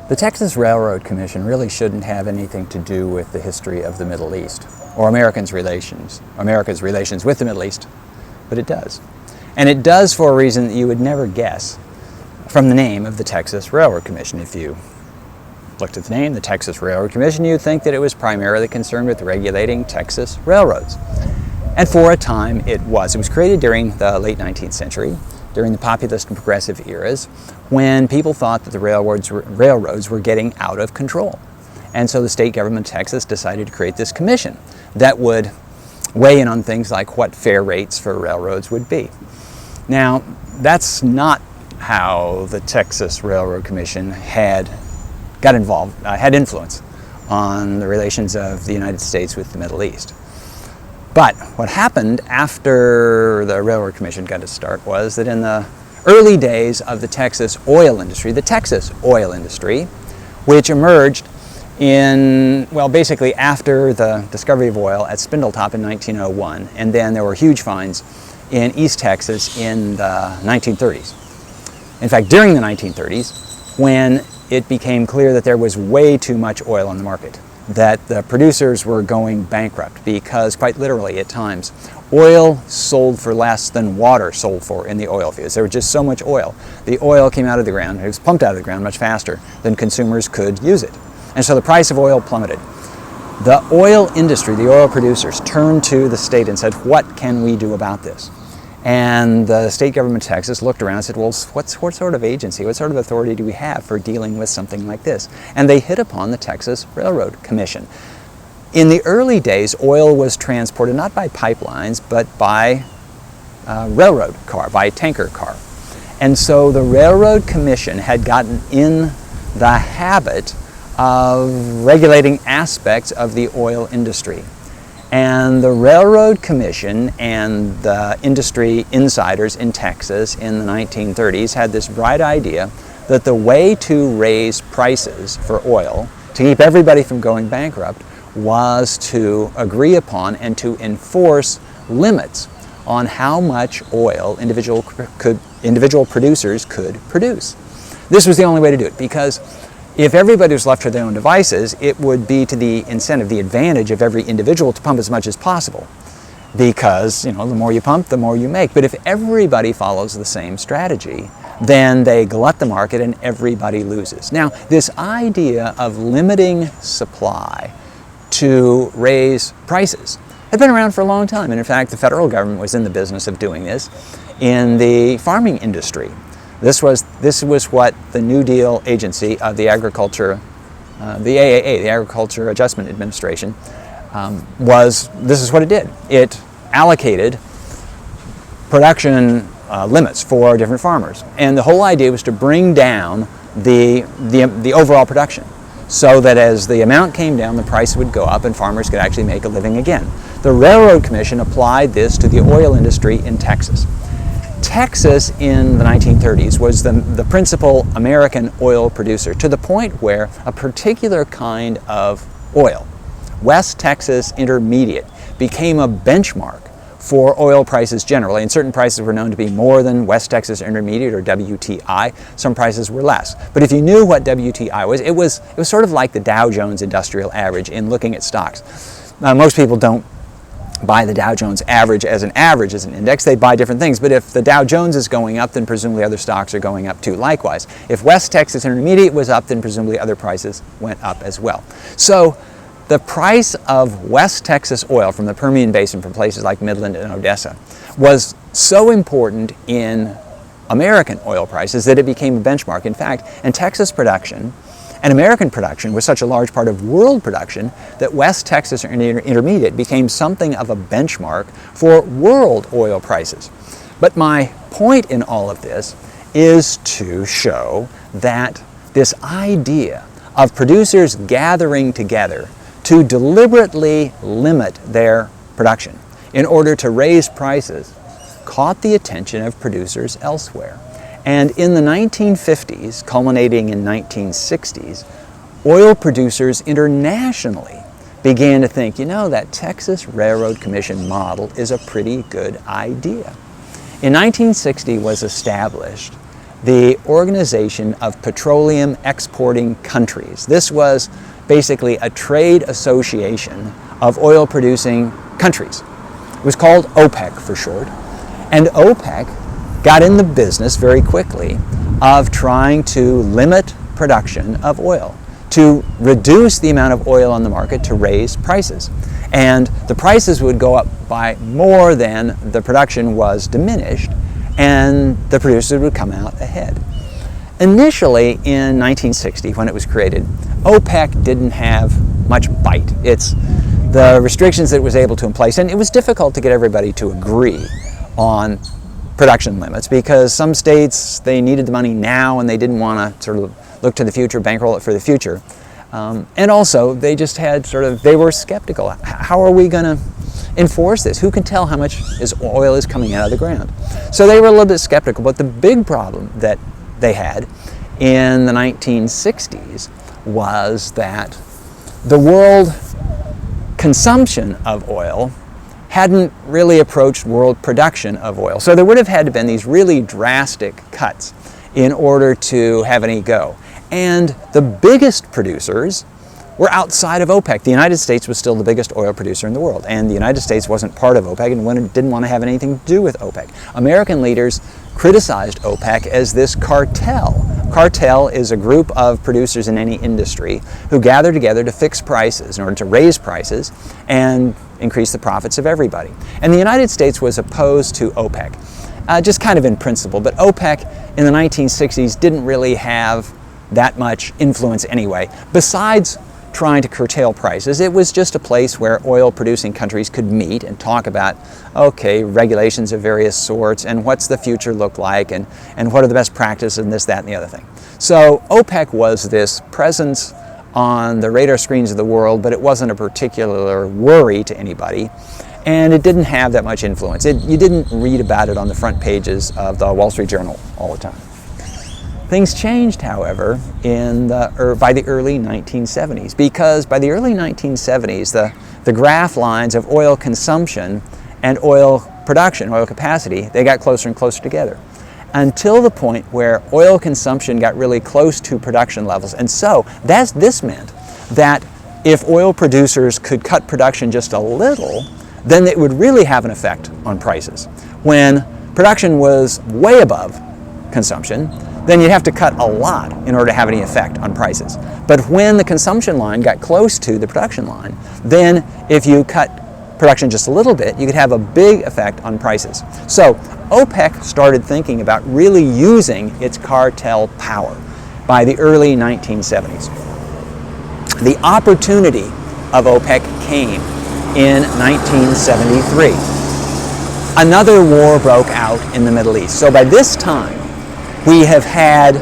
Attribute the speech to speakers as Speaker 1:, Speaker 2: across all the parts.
Speaker 1: The Texas Railroad Commission really shouldn't have anything to do with the history of the Middle East or America's relations with the Middle East, but it does. And it does for a reason that you would never guess from the name of the Texas Railroad Commission. If you looked at the name, the Texas Railroad Commission, you'd think that it was primarily concerned with regulating Texas railroads. And for a time it was. It was created during the late 19th century, during the populist and progressive eras, when people thought that the railroads were getting out of control. And so the state government of Texas decided to create this commission that would weigh in on things like what fair rates for railroads would be. Now, that's not how the Texas Railroad Commission had influence on the relations of the United States with the Middle East. But what happened after the Railroad Commission got its start was that in the early days of the Texas oil industry, which emerged basically after the discovery of oil at Spindletop in 1901, and then there were huge finds in East Texas in the 1930s. In fact, during the 1930s, when it became clear that there was way too much oil on the market, that the producers were going bankrupt because, quite literally at times, oil sold for less than water sold for in the oil fields. There was just so much oil. The oil came out of the ground, it was pumped out of the ground much faster than consumers could use it. And so the price of oil plummeted. The oil industry, the oil producers, turned to the state and said, what can we do about this? And the state government of Texas looked around and said, well, what sort of agency, what sort of authority do we have for dealing with something like this? And they hit upon the Texas Railroad Commission. In the early days, oil was transported not by pipelines, but by railroad car, by tanker car. And so the Railroad Commission had gotten in the habit of regulating aspects of the oil industry. And the Railroad Commission and the industry insiders in Texas in the 1930s had this bright idea that the way to raise prices for oil, to keep everybody from going bankrupt, was to agree upon and to enforce limits on how much oil individual producers could produce. This was the only way to do it, because if everybody was left to their own devices, it would be to the incentive, the advantage of every individual to pump as much as possible. Because, the more you pump, the more you make. But if everybody follows the same strategy, then they glut the market and everybody loses. Now, this idea of limiting supply to raise prices had been around for a long time. And in fact, the federal government was in the business of doing this in the farming industry. This was what the New Deal agency of the Agriculture, the AAA, the Agriculture Adjustment Administration, this is what it did. It allocated production limits for different farmers. And the whole idea was to bring down the overall production, so that as the amount came down, the price would go up and farmers could actually make a living again. The Railroad Commission applied this to the oil industry in Texas. Texas in the 1930s was the principal American oil producer, to the point where a particular kind of oil, West Texas Intermediate, became a benchmark for oil prices generally. And certain prices were known to be more than West Texas Intermediate, or WTI. Some prices were less. But if you knew what WTI was, it was sort of like the Dow Jones Industrial Average in looking at stocks. Most people don't buy the Dow Jones average as an index. They buy different things. But if the Dow Jones is going up, then presumably other stocks are going up too. Likewise, if West Texas Intermediate was up, then presumably other prices went up as well. So the price of West Texas oil from the Permian Basin, from places like Midland and Odessa, was so important in American oil prices that it became a benchmark. In fact, in Texas production, and American production was such a large part of world production that West Texas Intermediate became something of a benchmark for world oil prices. But my point in all of this is to show that this idea of producers gathering together to deliberately limit their production in order to raise prices caught the attention of producers elsewhere. And in the 1950s, culminating in 1960s, oil producers internationally began to think, that Texas Railroad Commission model is a pretty good idea. In 1960 was established the Organization of Petroleum Exporting Countries. This was basically a trade association of oil-producing countries. It was called OPEC for short, and OPEC got in the business very quickly of trying to limit production of oil, to reduce the amount of oil on the market, to raise prices. And the prices would go up by more than the production was diminished, and the producers would come out ahead. Initially, in 1960, when it was created, OPEC didn't have much bite. It's the restrictions that it was able to in place, and it was difficult to get everybody to agree on production limits because some states, they needed the money now and they didn't want to sort of look to the future, bankroll it for the future. And also, they just had they were skeptical. How are we going to enforce this? Who can tell how much oil is coming out of the ground? So they were a little bit skeptical, but the big problem that they had in the 1960s was that the world consumption of oil hadn't really approached world production of oil. So there would have had to have been these really drastic cuts in order to have any go. And the biggest producers were outside of OPEC. The United States was still the biggest oil producer in the world, and the United States wasn't part of OPEC and didn't want to have anything to do with OPEC. American leaders criticized OPEC as this cartel. Cartel is a group of producers in any industry who gather together to fix prices in order to raise prices and increase the profits of everybody. And the United States was opposed to OPEC, just kind of in principle, but OPEC in the 1960s didn't really have that much influence anyway. Besides trying to curtail prices, it was just a place where oil-producing countries could meet and talk about, okay, regulations of various sorts, and what's the future look like, and what are the best practices, and this, that, and the other thing. So OPEC was this presence on the radar screens of the world, but it wasn't a particular worry to anybody, and it didn't have that much influence. You didn't read about it on the front pages of the Wall Street Journal all the time. Things changed, however, by the early 1970s, because by the early 1970s, the graph lines of oil consumption and oil production, oil capacity, they got closer and closer together, until the point where oil consumption got really close to production levels. And so this meant that if oil producers could cut production just a little, then it would really have an effect on prices. When production was way above consumption, then you'd have to cut a lot in order to have any effect on prices. But when the consumption line got close to the production line, then if you cut production just a little bit, you could have a big effect on prices. So OPEC started thinking about really using its cartel power by the early 1970s. The opportunity of OPEC came in 1973. Another war broke out in the Middle East. So by this time, we have had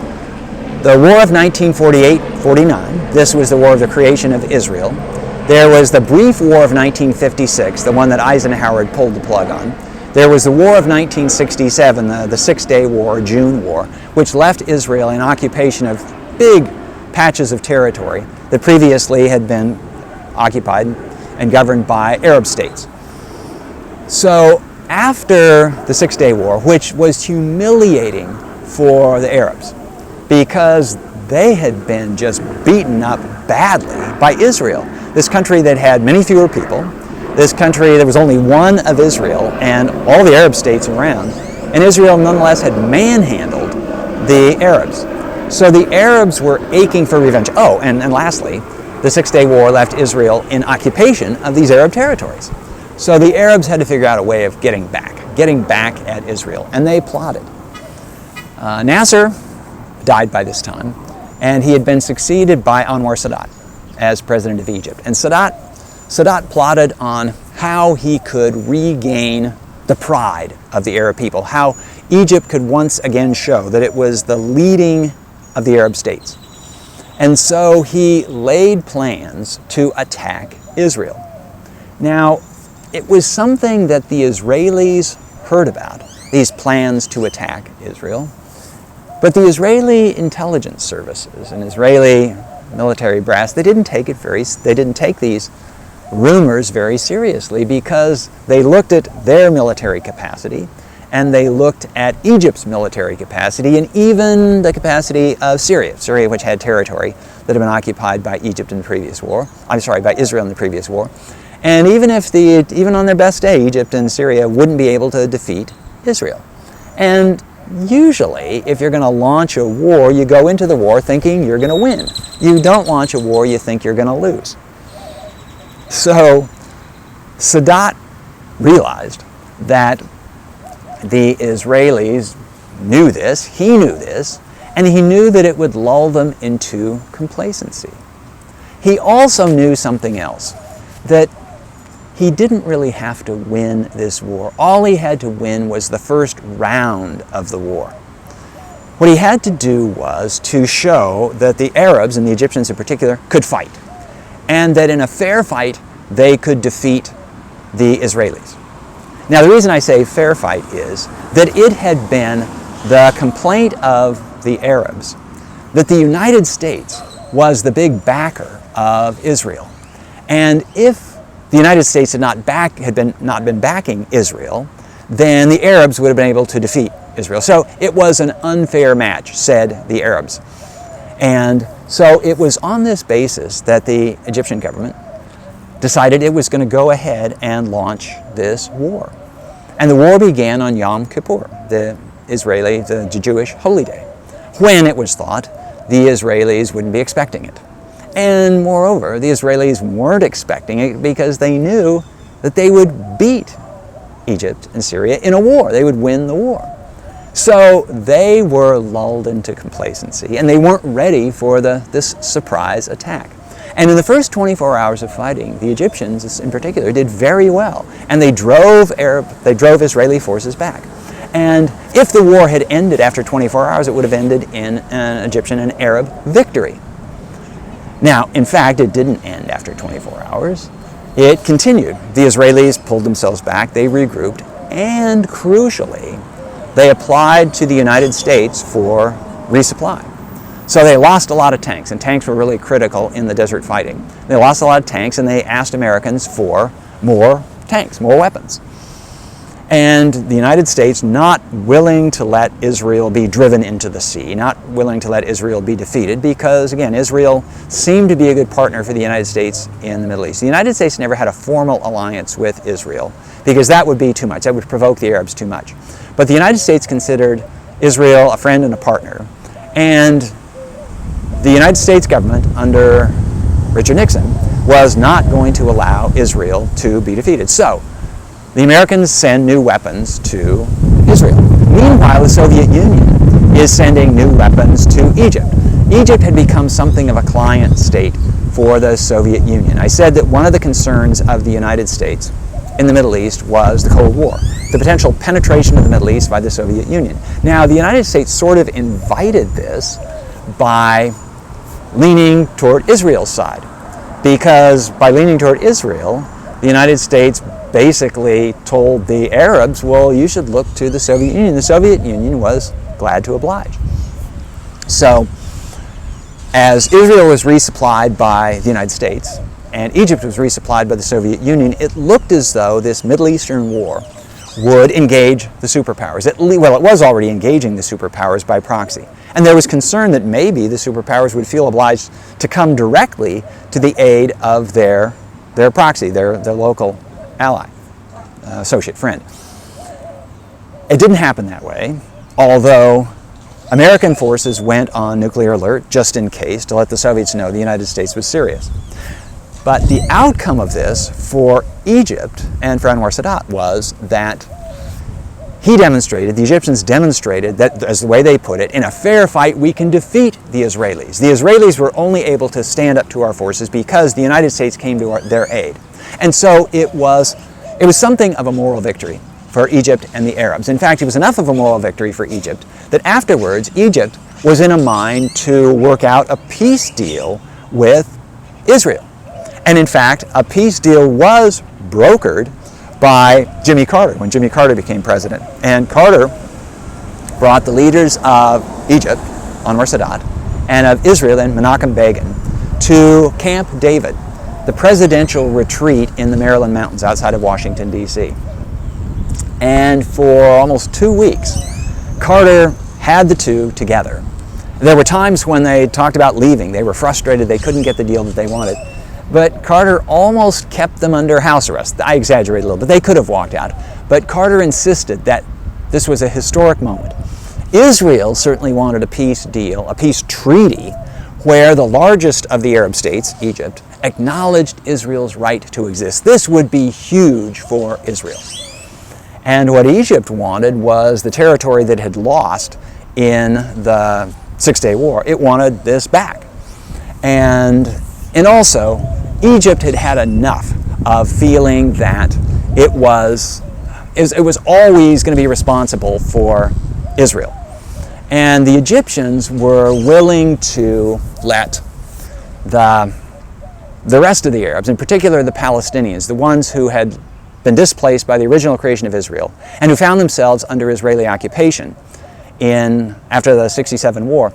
Speaker 1: the War of 1948-49. This was the war of the creation of Israel. There was the brief War of 1956, the one that Eisenhower had pulled the plug on. There was the War of 1967, the Six-Day War, June War, which left Israel in occupation of big patches of territory that previously had been occupied and governed by Arab states. So after the Six-Day War, which was humiliating for the Arabs, because they had been just beaten up badly by Israel, this country that had many fewer people, this country that was only one of Israel and all the Arab states around, and Israel nonetheless had manhandled the Arabs. So the Arabs were aching for revenge. Oh, and lastly, the Six-Day War left Israel in occupation of these Arab territories. So the Arabs had to figure out a way of getting back at Israel, and they plotted. Nasser died by this time, and he had been succeeded by Anwar Sadat as president of Egypt. And Sadat plotted on how he could regain the pride of the Arab people, how Egypt could once again show that it was the leading of the Arab states. And so he laid plans to attack Israel. Now, it was something that the Israelis heard about, these plans to attack Israel. But the Israeli intelligence services and Israeli military brass, they didn't take these rumors very seriously, because they looked at their military capacity and they looked at Egypt's military capacity and even the capacity of Syria, which had territory that had been occupied by Egypt in the previous war. By Israel in the previous war. And even on their best day, Egypt and Syria wouldn't be able to defeat Israel. And usually, if you're going to launch a war, you go into the war thinking you're going to win. You don't launch a war you think you're going to lose. So Sadat realized that the Israelis knew this, he knew this, and he knew that it would lull them into complacency. He also knew something else, that he didn't really have to win this war. All he had to win was the first round of the war. What he had to do was to show that the Arabs, and the Egyptians in particular, could fight, and that in a fair fight they could defeat the Israelis. Now, the reason I say fair fight is that it had been the complaint of the Arabs that the United States was the big backer of Israel. And if the United States had not been backing Israel, then the Arabs would have been able to defeat Israel. So it was an unfair match, said the Arabs. And so it was on this basis that the Egyptian government decided it was going to go ahead and launch this war. And the war began on Yom Kippur, the Jewish holy day, when it was thought the Israelis wouldn't be expecting it. And moreover, the Israelis weren't expecting it because they knew that they would beat Egypt and Syria in a war. They would win the war. So they were lulled into complacency, and they weren't ready for this surprise attack. And in the first 24 hours of fighting, the Egyptians in particular did very well, and they drove Israeli forces back. And if the war had ended after 24 hours, it would have ended in an Egyptian and Arab victory. Now, in fact, it didn't end after 24 hours. It continued. The Israelis pulled themselves back, they regrouped, and crucially, they applied to the United States for resupply. So they lost a lot of tanks, and tanks were really critical in the desert fighting. They lost a lot of tanks, and they asked Americans for more tanks, more weapons. And the United States, not willing to let Israel be driven into the sea, not willing to let Israel be defeated, because, again, Israel seemed to be a good partner for the United States in the Middle East. The United States never had a formal alliance with Israel, because that would be too much. That would provoke the Arabs too much. But the United States considered Israel a friend and a partner. And the United States government, under Richard Nixon, was not going to allow Israel to be defeated. So the Americans send new weapons to Israel. Meanwhile, the Soviet Union is sending new weapons to Egypt. Egypt had become something of a client state for the Soviet Union. I said that one of the concerns of the United States in the Middle East was the Cold War, the potential penetration of the Middle East by the Soviet Union. Now, the United States sort of invited this by leaning toward Israel's side, because by leaning toward Israel, the United States basically told the Arabs, well, you should look to the Soviet Union. The Soviet Union was glad to oblige. So, as Israel was resupplied by the United States, and Egypt was resupplied by the Soviet Union, it looked as though this Middle Eastern war would engage the superpowers. It was already engaging the superpowers by proxy. And there was concern that maybe the superpowers would feel obliged to come directly to the aid of their proxy, their local ally, associate, friend. It didn't happen that way, although American forces went on nuclear alert just in case to let the Soviets know the United States was serious. But the outcome of this for Egypt and for Anwar Sadat was that the Egyptians demonstrated that, as the way they put it, in a fair fight we can defeat the Israelis. The Israelis were only able to stand up to our forces because the United States came to their aid. And so it was something of a moral victory for Egypt and the Arabs. In fact, it was enough of a moral victory for Egypt that afterwards Egypt was in a mind to work out a peace deal with Israel. And in fact, a peace deal was brokered by Jimmy Carter when Jimmy Carter became president. And Carter brought the leaders of Egypt, Anwar Sadat, and of Israel and Menachem Begin to Camp David, the presidential retreat in the Maryland mountains outside of Washington, D.C. And for almost 2 weeks, Carter had the two together. There were times when they talked about leaving. They were frustrated. They couldn't get the deal that they wanted. But Carter almost kept them under house arrest. I exaggerate a little, but they could have walked out. But Carter insisted that this was a historic moment. Israel certainly wanted a peace deal, a peace treaty, where the largest of the Arab states, Egypt, acknowledged Israel's right to exist. This would be huge for Israel. And what Egypt wanted was the territory that it had lost in the Six-Day War. It wanted this back. And also, Egypt had had enough of feeling that it was always going to be responsible for Israel. And the Egyptians were willing to let the rest of the Arabs, in particular the Palestinians, the ones who had been displaced by the original creation of Israel and who found themselves under Israeli occupation after the 67 war,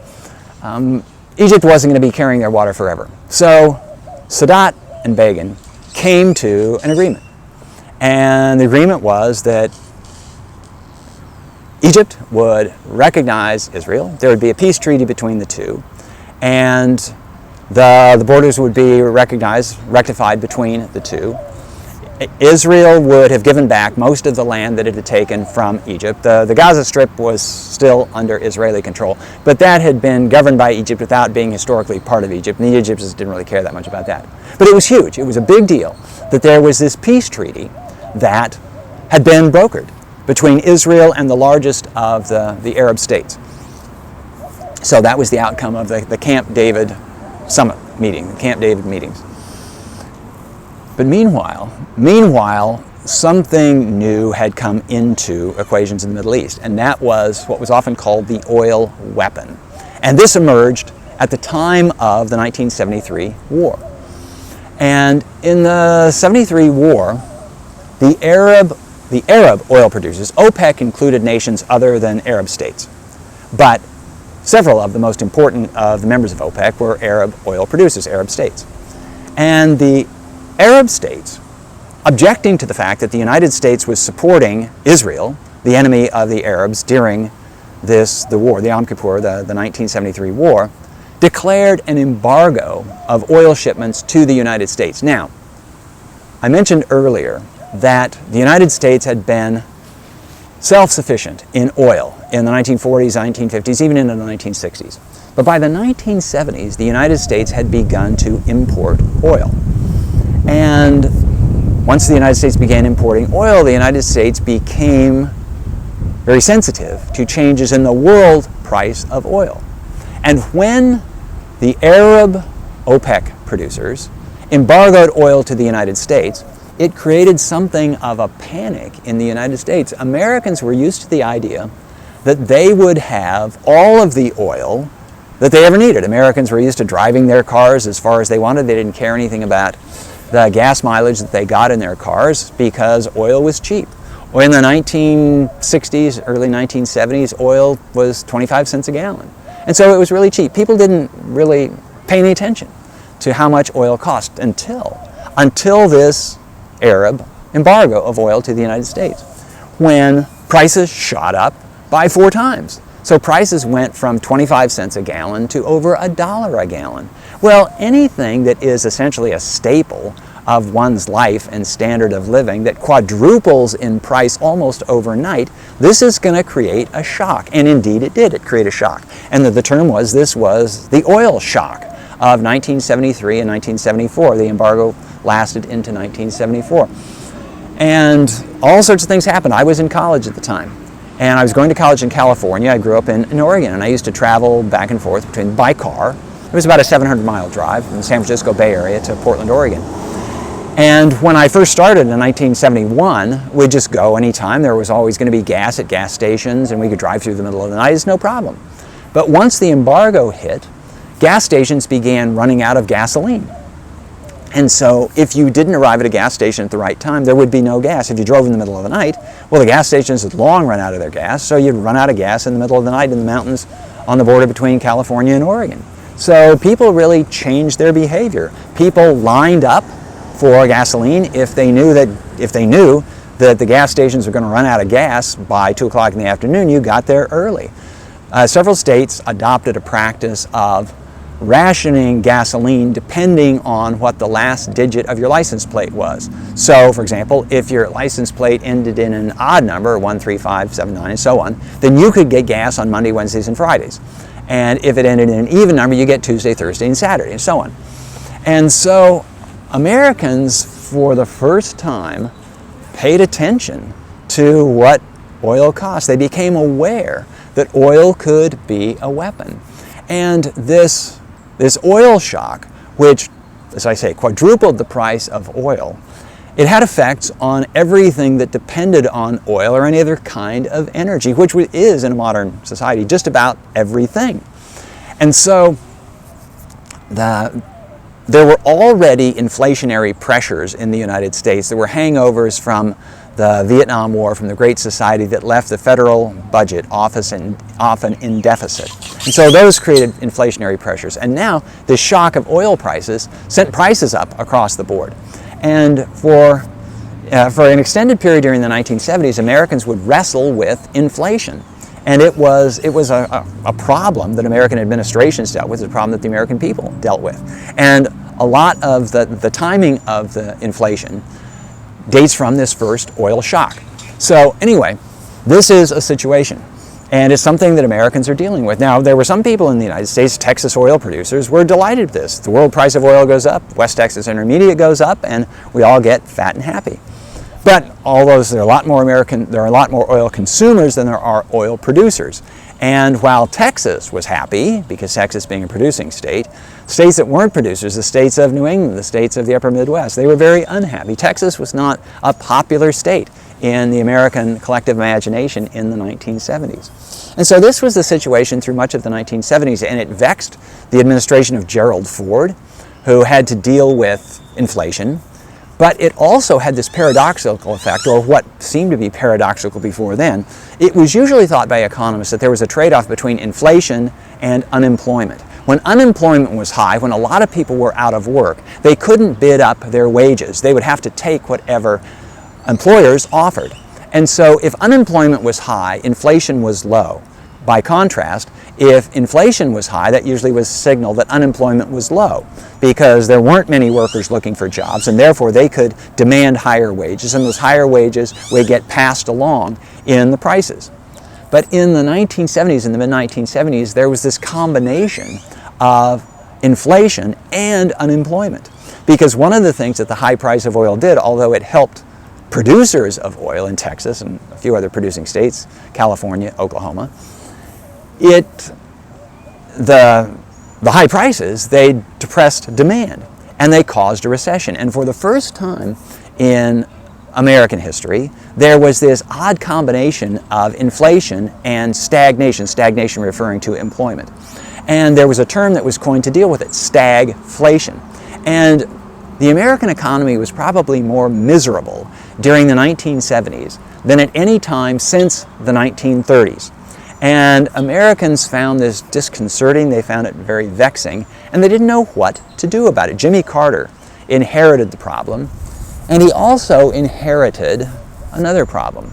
Speaker 1: Egypt wasn't going to be carrying their water forever. So Sadat and Begin came to an agreement. And the agreement was that Egypt would recognize Israel. There would be a peace treaty between the two. And the borders would be rectified between the two. Israel would have given back most of the land that it had taken from Egypt. The Gaza Strip was still under Israeli control, but that had been governed by Egypt without being historically part of Egypt, and the Egyptians didn't really care that much about that. But it was huge. It was a big deal that there was this peace treaty that had been brokered between Israel and the largest of the Arab states. So that was the outcome of the Camp David summit meeting, the Camp David meetings. But meanwhile, something new had come into equations in the Middle East, and that was what was often called the oil weapon. And this emerged at the time of the 1973 war. And in the 73 war, the Arab oil producers, OPEC included nations other than Arab states, but several of the most important of the members of OPEC were Arab oil producers, Arab states. And the Arab states, objecting to the fact that the United States was supporting Israel, the enemy of the Arabs, during the war, the Yom Kippur, the 1973 war, declared an embargo of oil shipments to the United States. Now, I mentioned earlier that the United States had been self-sufficient in oil in the 1940s, 1950s, even into the 1960s. But by the 1970s, the United States had begun to import oil. And once the United States began importing oil, the United States became very sensitive to changes in the world price of oil. And when the Arab OPEC producers embargoed oil to the United States, it created something of a panic in the United States. Americans were used to the idea that they would have all of the oil that they ever needed. Americans were used to driving their cars as far as they wanted. They didn't care anything about the gas mileage that they got in their cars because oil was cheap. In the 1960s, early 1970s, oil was 25 cents a gallon. And so it was really cheap. People didn't really pay any attention to how much oil cost until this Arab embargo of oil to the United States, when prices shot up by 4 times. So prices went from 25 cents a gallon to over $1 a gallon. Well, anything that is essentially a staple of one's life and standard of living that quadruples in price almost overnight, this is going to create a shock. And indeed it did. It created a shock. And the term was, this was the oil shock of 1973 and 1974. The embargo lasted into 1974. And all sorts of things happened. I was in college at the time. And I was going to college in California. I grew up in Oregon, and I used to travel back and forth by car. It was about a 700-mile drive from the San Francisco Bay Area to Portland, Oregon. And when I first started in 1971, we'd just go anytime. There was always going to be gas at gas stations, and we could drive through the middle of the night. It's no problem. But once the embargo hit, gas stations began running out of gasoline. And so if you didn't arrive at a gas station at the right time, there would be no gas. If you drove in the middle of the night, well, the gas stations had long run out of their gas, so you'd run out of gas in the middle of the night in the mountains on the border between California and Oregon. So people really changed their behavior. People lined up for gasoline if they knew that that the gas stations were going to run out of gas by 2 o'clock in the afternoon, you got there early. Several states adopted a practice of rationing gasoline depending on what the last digit of your license plate was. So, for example, if your license plate ended in an odd number, 1, 3, 5, 7, 9, and so on, then you could get gas on Monday, Wednesdays, and Fridays. And if it ended in an even number, you get Tuesday, Thursday, and Saturday, and so on. And so Americans, for the first time, paid attention to what oil cost. They became aware that oil could be a weapon. And this oil shock, which, as I say, quadrupled the price of oil, it had effects on everything that depended on oil or any other kind of energy, which is in a modern society just about everything. And so there were already inflationary pressures in the United States. There were hangovers from the Vietnam War, from the Great Society, that left the federal budget often in deficit. And so those created inflationary pressures. And now the shock of oil prices sent prices up across the board. And for an extended period during the 1970s, Americans would wrestle with inflation. And it was a problem that American administrations dealt with, a problem that the American people dealt with. And a lot of the timing of the inflation dates from this first oil shock. So anyway, this is a situation, and it's something that Americans are dealing with. Now, there were some people in the United States, Texas oil producers, were delighted with this. The world price of oil goes up, West Texas Intermediate goes up, and we all get fat and happy. But although there are a lot more oil consumers than there are oil producers. And while Texas was happy, because Texas being a producing state, states that weren't producers, the states of New England, the states of the upper Midwest, they were very unhappy. Texas was not a popular state in the American collective imagination in the 1970s. And so this was the situation through much of the 1970s, and it vexed the administration of Gerald Ford, who had to deal with inflation. But it also had this paradoxical effect, or what seemed to be paradoxical before then. It was usually thought by economists that there was a trade-off between inflation and unemployment. When unemployment was high, when a lot of people were out of work, they couldn't bid up their wages. They would have to take whatever employers offered. And so if unemployment was high, inflation was low. By contrast, if inflation was high, that usually was a signal that unemployment was low, because there weren't many workers looking for jobs, and therefore they could demand higher wages, and those higher wages would get passed along in the prices. But in the 1970s, in the mid-1970s, there was this combination of inflation and unemployment. Because one of the things that the high price of oil did, although it helped producers of oil in Texas and a few other producing states, California, Oklahoma, the high prices, they depressed demand, and they caused a recession. And for the first time in American history, there was this odd combination of inflation and stagnation referring to employment. And there was a term that was coined to deal with it, stagflation. And the American economy was probably more miserable during the 1970s than at any time since the 1930s. And Americans found this disconcerting, they found it very vexing, and they didn't know what to do about it. Jimmy Carter inherited the problem, and he also inherited another problem.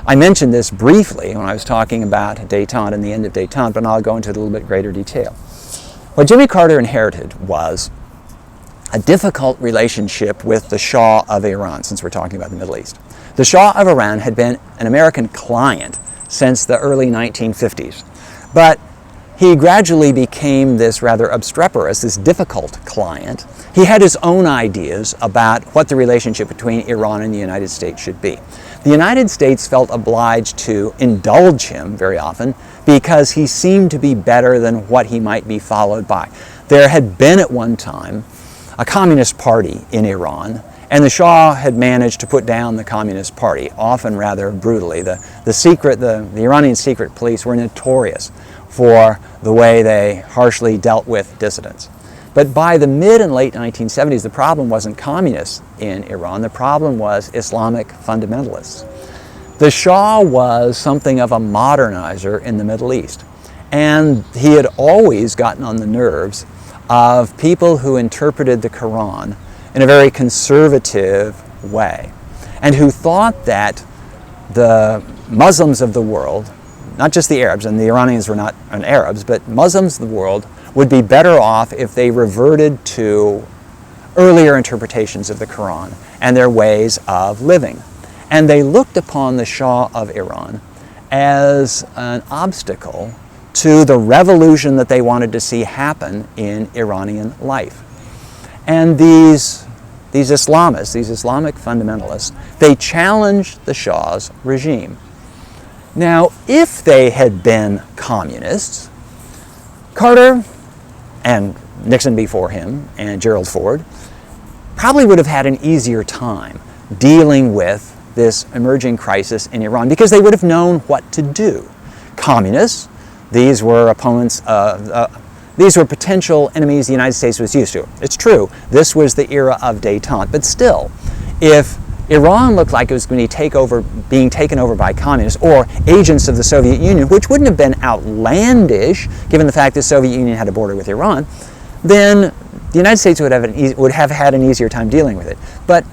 Speaker 1: I mentioned this briefly when I was talking about détente and the end of détente, but I'll go into it in a little bit greater detail. What Jimmy Carter inherited was a difficult relationship with the Shah of Iran, since we're talking about the Middle East. The Shah of Iran had been an American client since the early 1950s. But he gradually became this rather obstreperous, this difficult client. He had his own ideas about what the relationship between Iran and the United States should be. The United States felt obliged to indulge him very often because he seemed to be better than what he might be followed by. There had been at one time a communist party in Iran, and the Shah had managed to put down the Communist Party, often rather brutally. The Iranian secret police were notorious for the way they harshly dealt with dissidents. But by the mid and late 1970s, the problem wasn't communists in Iran, the problem was Islamic fundamentalists. The Shah was something of a modernizer in the Middle East, and he had always gotten on the nerves of people who interpreted the Quran in a very conservative way. and who thought that the Muslims of the world, not just the Arabs, and the Iranians were not Arabs, but Muslims of the world would be better off if they reverted to earlier interpretations of the Quran and their ways of living. And they looked upon the Shah of Iran as an obstacle to the revolution that they wanted to see happen in Iranian life. And these Islamists, these Islamic fundamentalists, they challenged the Shah's regime. Now, if they had been communists, Carter and Nixon before him and Gerald Ford probably would have had an easier time dealing with this emerging crisis in Iran because they would have known what to do. Communists, these were opponents these were potential enemies the United States was used to. It's true, this was the era of détente, but still, if Iran looked like it was going to being taken over by communists or agents of the Soviet Union, which wouldn't have been outlandish given the fact the Soviet Union had a border with Iran, then the United States would have had an easier time dealing with it. But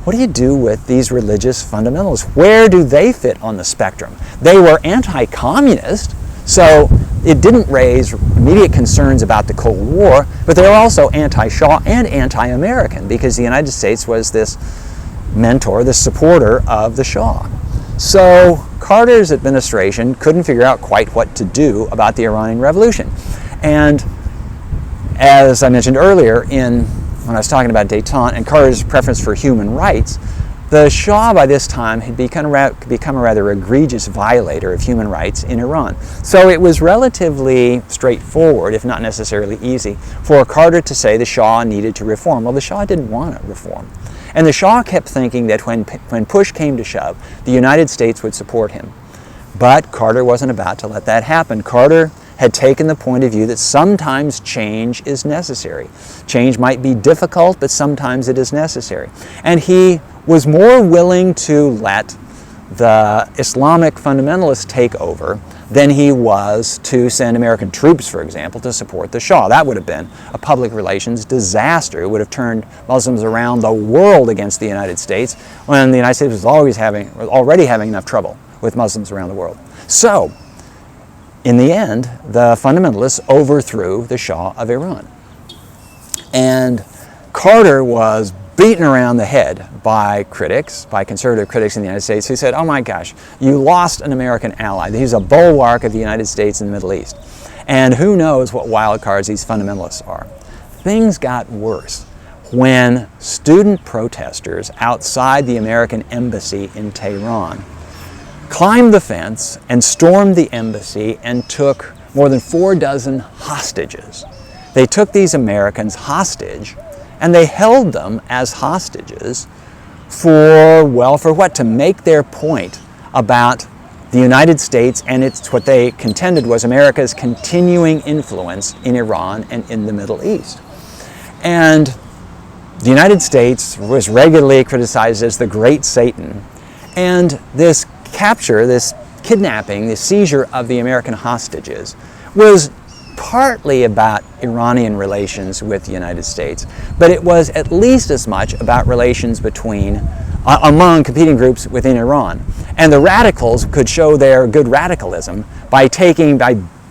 Speaker 1: what do you do with these religious fundamentalists? Where do they fit on the spectrum? They were anti-communist, so it didn't raise immediate concerns about the Cold War, but they were also anti-Shah and anti-American because the United States was this mentor, this supporter of the Shah. So Carter's administration couldn't figure out quite what to do about the Iranian Revolution. And as I mentioned earlier when I was talking about détente and Carter's preference for human rights, the Shah by this time had become a rather egregious violator of human rights in Iran. So it was relatively straightforward, if not necessarily easy, for Carter to say the Shah needed to reform. Well, the Shah didn't want to reform. And the Shah kept thinking that when push came to shove, the United States would support him. But Carter wasn't about to let that happen. Carter had taken the point of view that sometimes change is necessary. Change might be difficult, but sometimes it is necessary. And he was more willing to let the Islamic fundamentalists take over than he was to send American troops, for example, to support the Shah. That would have been a public relations disaster. It would have turned Muslims around the world against the United States when the United States was already having enough trouble with Muslims around the world. So, in the end, the fundamentalists overthrew the Shah of Iran. And Carter was beaten around the head by conservative critics in the United States who said, oh my gosh, you lost an American ally. He's a bulwark of the United States in the Middle East. And who knows what wild cards these fundamentalists are. Things got worse when student protesters outside the American embassy in Tehran climbed the fence and stormed the embassy and took more than 4 dozen hostages. They took these Americans hostage and they held them as hostages for what? To make their point about the United States and what they contended was America's continuing influence in Iran and in the Middle East. And the United States was regularly criticized as the Great Satan. And this capture, this kidnapping, the seizure of the American hostages was partly about Iranian relations with the United States, but it was at least as much about relations among competing groups within Iran. And the radicals could show their good radicalism by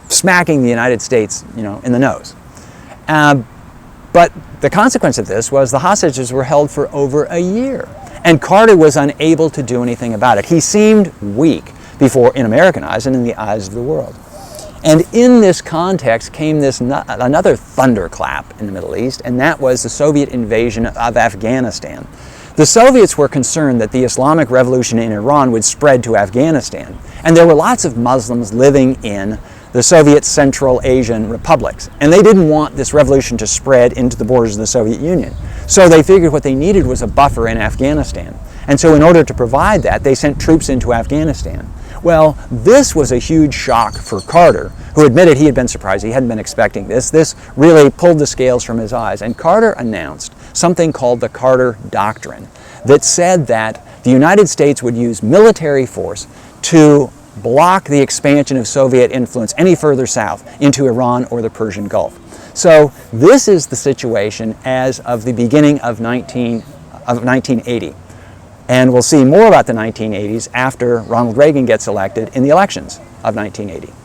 Speaker 1: smacking the United States, in the nose. But the consequence of this was the hostages were held for over a year, and Carter was unable to do anything about it. He seemed weak in American eyes and in the eyes of the world. And in this context came another thunderclap in the Middle East, and that was the Soviet invasion of Afghanistan. The Soviets were concerned that the Islamic Revolution in Iran would spread to Afghanistan, and there were lots of Muslims living in the Soviet Central Asian republics, and they didn't want this revolution to spread into the borders of the Soviet Union. So they figured what they needed was a buffer in Afghanistan. And so in order to provide that, they sent troops into Afghanistan. Well, this was a huge shock for Carter, who admitted he had been surprised. He hadn't been expecting this. This really pulled the scales from his eyes. And Carter announced something called the Carter Doctrine that said that the United States would use military force to block the expansion of Soviet influence any further south into Iran or the Persian Gulf. So this is the situation as of the beginning of 1980. And we'll see more about the 1980s after Ronald Reagan gets elected in the elections of 1980.